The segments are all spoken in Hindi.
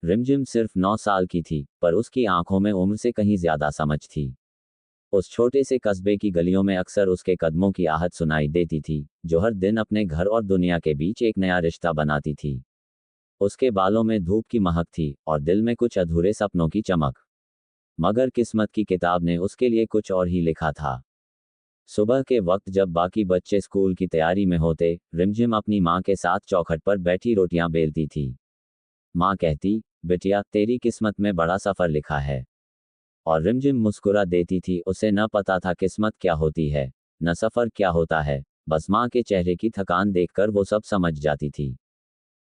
रिमझिम सिर्फ 9 साल की थी, पर उसकी आंखों में उम्र से कहीं ज्यादा समझ थी। उस छोटे से कस्बे की गलियों में अक्सर उसके कदमों की आहट सुनाई देती थी, जो हर दिन अपने घर और दुनिया के बीच एक नया रिश्ता बनाती थी। उसके बालों में धूप की महक थी और दिल में कुछ अधूरे सपनों की चमक। मगर किस्मत की किताब ने उसके लिए कुछ और ही लिखा था। सुबह के वक्त जब बाकी बच्चे स्कूल की तैयारी में होते, रिमझिम अपनी माँ के साथ चौखट पर बैठी रोटियां बेलती थी। माँ कहती, बिटिया तेरी किस्मत में बड़ा सफ़र लिखा है। और रिमझिम मुस्कुरा देती थी। उसे न पता था किस्मत क्या होती है, न सफ़र क्या होता है, बस माँ के चेहरे की थकान देखकर वो सब समझ जाती थी।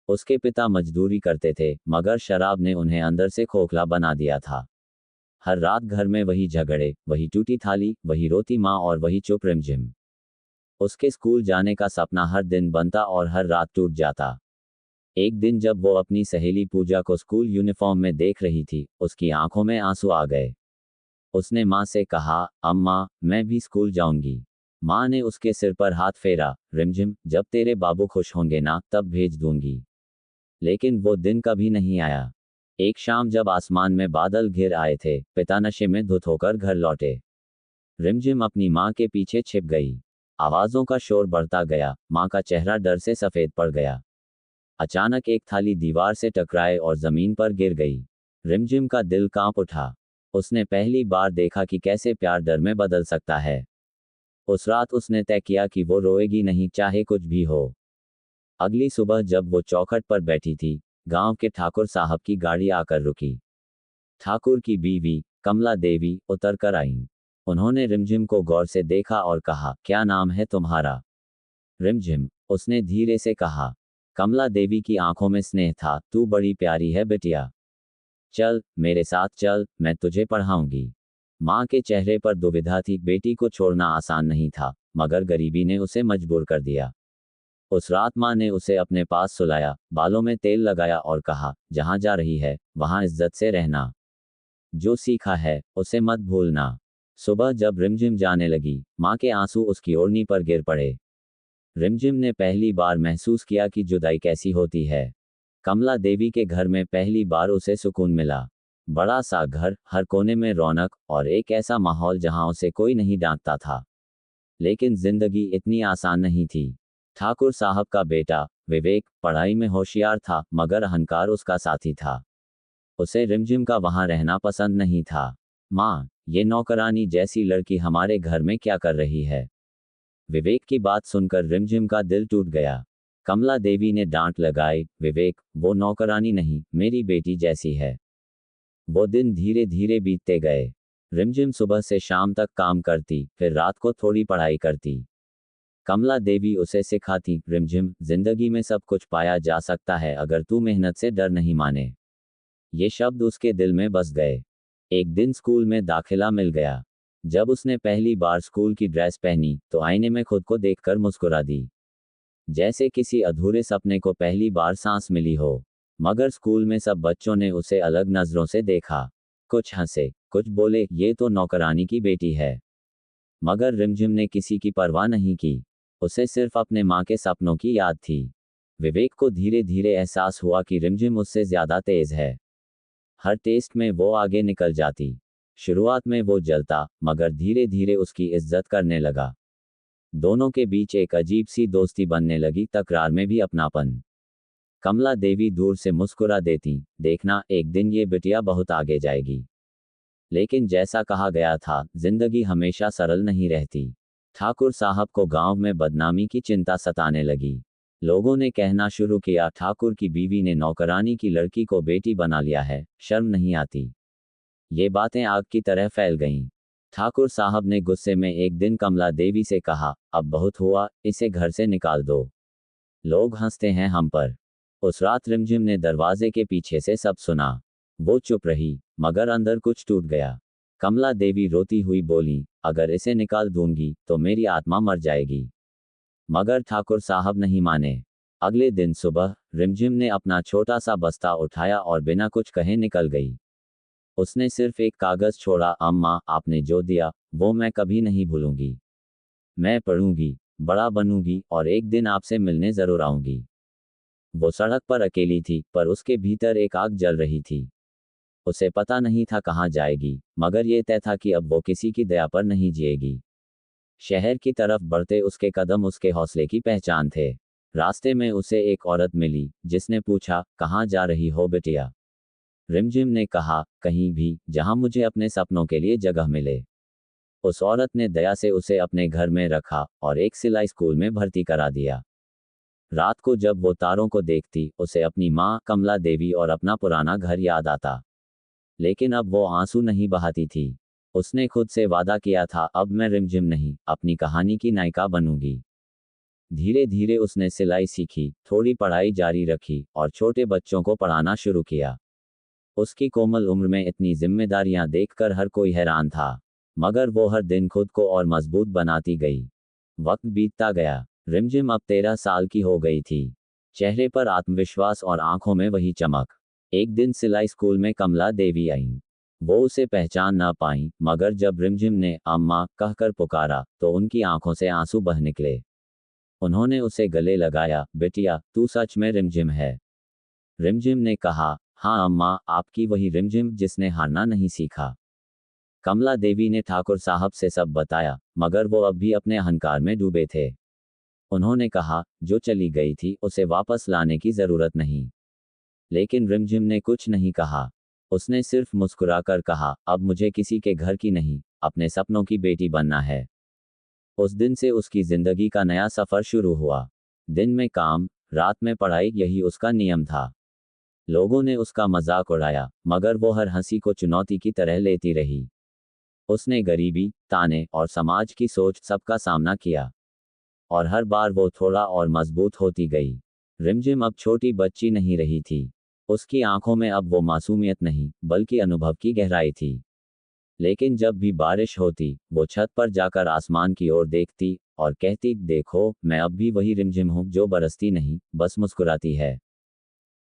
उसके पिता मजदूरी करते थे, मगर शराब ने उन्हें अंदर से खोखला बना दिया था। हर रात घर में वही झगड़े, वही टूटी थाली, वही रोती माँ और वही चुप रिमझिम। उसके स्कूल जाने का सपना हर दिन बनता और हर रात टूट जाता। एक दिन जब वो अपनी सहेली पूजा को स्कूल यूनिफॉर्म में देख रही थी, उसकी आंखों में आंसू आ गए। उसने माँ से कहा, अम्मा मैं भी स्कूल जाऊंगी। माँ ने उसके सिर पर हाथ फेरा, रिमझिम जब तेरे बाबू खुश होंगे ना तब भेज दूंगी। लेकिन वो दिन कभी नहीं आया। एक शाम जब आसमान में बादल घिर आए थे, पिता नशे में धुत होकर घर लौटे। रिमझिम अपनी माँ के पीछे छिप गई। आवाजों का शोर बढ़ता गया, माँ का चेहरा डर से सफेद पड़ गया। अचानक एक थाली दीवार से टकराए और जमीन पर गिर गई। रिमझिम का दिल कांप उठा। उसने पहली बार देखा कि कैसे प्यार डर में बदल सकता है। उस रात उसने तय किया कि वो रोएगी नहीं, चाहे कुछ भी हो। अगली सुबह जब वो चौखट पर बैठी थी, गांव के ठाकुर साहब की गाड़ी आकर रुकी। ठाकुर की बीवी कमला देवी उतर कर आईं। उन्होंने रिमझिम को गौर से देखा और कहा, क्या नाम है तुम्हारा? रिमझिम, उसने धीरे से कहा। कमला देवी की आंखों में स्नेह था, तू बड़ी प्यारी है बिटिया। चल मेरे साथ चल, मैं तुझे पढ़ाऊंगी। माँ के चेहरे पर दुविधा थी। बेटी को छोड़ना आसान नहीं था, मगर गरीबी ने उसे मजबूर कर दिया। उस रात माँ ने उसे अपने पास सुलाया, बालों में तेल लगाया और कहा, जहाँ जा रही है वहाँ इज्जत से रहना। जो सीखा है उसे मत भूलना। सुबह जब रिमझिम जाने लगी, माँ के आंसू उसकी ओढ़नी पर गिर पड़े। रिमझिम ने पहली बार महसूस किया कि जुदाई कैसी होती है। कमला देवी के घर में पहली बार उसे सुकून मिला। बड़ा सा घर, हर कोने में रौनक और एक ऐसा माहौल जहां उसे कोई नहीं डांटता था। लेकिन जिंदगी इतनी आसान नहीं थी। ठाकुर साहब का बेटा विवेक पढ़ाई में होशियार था, मगर अहंकार उसका साथी था। उसे रिमझिम का वहां रहना पसंद नहीं था। माँ, ये नौकरानी जैसी लड़की हमारे घर में क्या कर रही है? विवेक की बात सुनकर रिमझिम का दिल टूट गया। कमला देवी ने डांट लगाई, विवेक वो नौकरानी नहीं, मेरी बेटी जैसी है। वो दिन धीरे धीरे बीतते गए। रिमझिम सुबह से शाम तक काम करती, फिर रात को थोड़ी पढ़ाई करती। कमला देवी उसे सिखाती, रिमझिम जिंदगी में सब कुछ पाया जा सकता है अगर तू मेहनत से डर नहीं माने। ये शब्द उसके दिल में बस गए। एक दिन स्कूल में दाखिला मिल गया। जब उसने पहली बार स्कूल की ड्रेस पहनी तो आईने में खुद को देखकर मुस्कुरा दी, जैसे किसी अधूरे सपने को पहली बार सांस मिली हो। मगर स्कूल में सब बच्चों ने उसे अलग नजरों से देखा। कुछ हंसे, कुछ बोले, ये तो नौकरानी की बेटी है। मगर रिमझिम ने किसी की परवाह नहीं की। उसे सिर्फ अपने माँ के सपनों की याद थी। विवेक को धीरे धीरे एहसास हुआ कि रिमझिम उससे ज्यादा तेज है। हर टेस्ट में वो आगे निकल जाती। शुरुआत में वो जलता, मगर धीरे धीरे उसकी इज्जत करने लगा। दोनों के बीच एक अजीब सी दोस्ती बनने लगी, तकरार में भी अपनापन। कमला देवी दूर से मुस्कुरा देती, देखना एक दिन ये बिटिया बहुत आगे जाएगी। लेकिन जैसा कहा गया था, जिंदगी हमेशा सरल नहीं रहती। ठाकुर साहब को गांव में बदनामी की चिंता सताने लगी। लोगों ने कहना शुरू किया, ठाकुर की बीवी ने नौकरानी की लड़की को बेटी बना लिया है, शर्म नहीं आती। ये बातें आग की तरह फैल गईं। ठाकुर साहब ने गुस्से में एक दिन कमला देवी से कहा, अब बहुत हुआ, इसे घर से निकाल दो। लोग हंसते हैं हम पर। उस रात रिमझिम ने दरवाजे के पीछे से सब सुना। वो चुप रही, मगर अंदर कुछ टूट गया। कमला देवी रोती हुई बोली, अगर इसे निकाल दूंगी तो मेरी आत्मा मर जाएगी। मगर ठाकुर साहब नहीं माने। अगले दिन सुबह रिमझिम ने अपना छोटा सा बस्ता उठाया और बिना कुछ कहे निकल गई। उसने सिर्फ एक कागज छोड़ा, अम्मा आपने जो दिया वो मैं कभी नहीं भूलूंगी। मैं पढ़ूंगी, बड़ा बनूंगी और एक दिन आपसे मिलने जरूर आऊंगी। वो सड़क पर अकेली थी, पर उसके भीतर एक आग जल रही थी। उसे पता नहीं था कहाँ जाएगी, मगर ये तय था कि अब वो किसी की दया पर नहीं जिएगी। शहर की तरफ बढ़ते उसके कदम उसके हौसले की पहचान थे। रास्ते में उसे एक औरत मिली, जिसने पूछा, कहाँ जा रही हो बिटिया? रिमझिम ने कहा, कहीं भी, जहां मुझे अपने सपनों के लिए जगह मिले। उस औरत ने दया से उसे अपने घर में रखा और एक सिलाई स्कूल में भर्ती करा दिया। रात को जब वो तारों को देखती, उसे अपनी माँ कमला देवी और अपना पुराना घर याद आता। लेकिन अब वो आंसू नहीं बहाती थी। उसने खुद से वादा किया था, अब मैं रिमझिम नहीं, अपनी कहानी की नायिका बनूंगी। धीरे धीरे उसने सिलाई सीखी, थोड़ी पढ़ाई जारी रखी और छोटे बच्चों को पढ़ाना शुरू किया। उसकी कोमल उम्र में इतनी जिम्मेदारियां देखकर हर कोई हैरान था, मगर वो हर दिन खुद को और मजबूत बनाती गई। वक्त बीतता गया। रिमझिम अब 13 साल की हो गई थी। चेहरे पर आत्मविश्वास और आंखों में वही चमक। एक दिन सिलाई स्कूल में कमला देवी आईं। वो उसे पहचान ना पाई, मगर जब रिमझिम ने अम्मा कहकर पुकारा, तो उनकी आंखों से आंसू बह निकले। उन्होंने उसे गले लगाया, बिटिया, तू सच में रिमझिम है? रिमझिम ने कहा, हाँ अम्मा, आपकी वही रिमझिम जिसने हारना नहीं सीखा। कमला देवी ने ठाकुर साहब से सब बताया, मगर वो अब भी अपने अहंकार में डूबे थे। उन्होंने कहा, जो चली गई थी उसे वापस लाने की जरूरत नहीं। लेकिन रिमझिम ने कुछ नहीं कहा। उसने सिर्फ मुस्कुराकर कहा, अब मुझे किसी के घर की नहीं, अपने सपनों की बेटी बनना है। उस दिन से उसकी जिंदगी का नया सफर शुरू हुआ। दिन में काम, रात में पढ़ाई, यही उसका नियम था। लोगों ने उसका मजाक उड़ाया, मगर वो हर हंसी को चुनौती की तरह लेती रही। उसने गरीबी, ताने और समाज की सोच सबका सामना किया। और हर बार वो थोड़ा और मजबूत होती गई। रिमझिम अब छोटी बच्ची नहीं रही थी। उसकी आंखों में अब वो मासूमियत नहीं, बल्कि अनुभव की गहराई थी। लेकिन जब भी बारिश होती, वो छत पर जाकर आसमान की ओर देखती और कहती, देखो, मैं अब भी वही रिमझिम हूँ जो बरसती नहीं, बस मुस्कुराती है।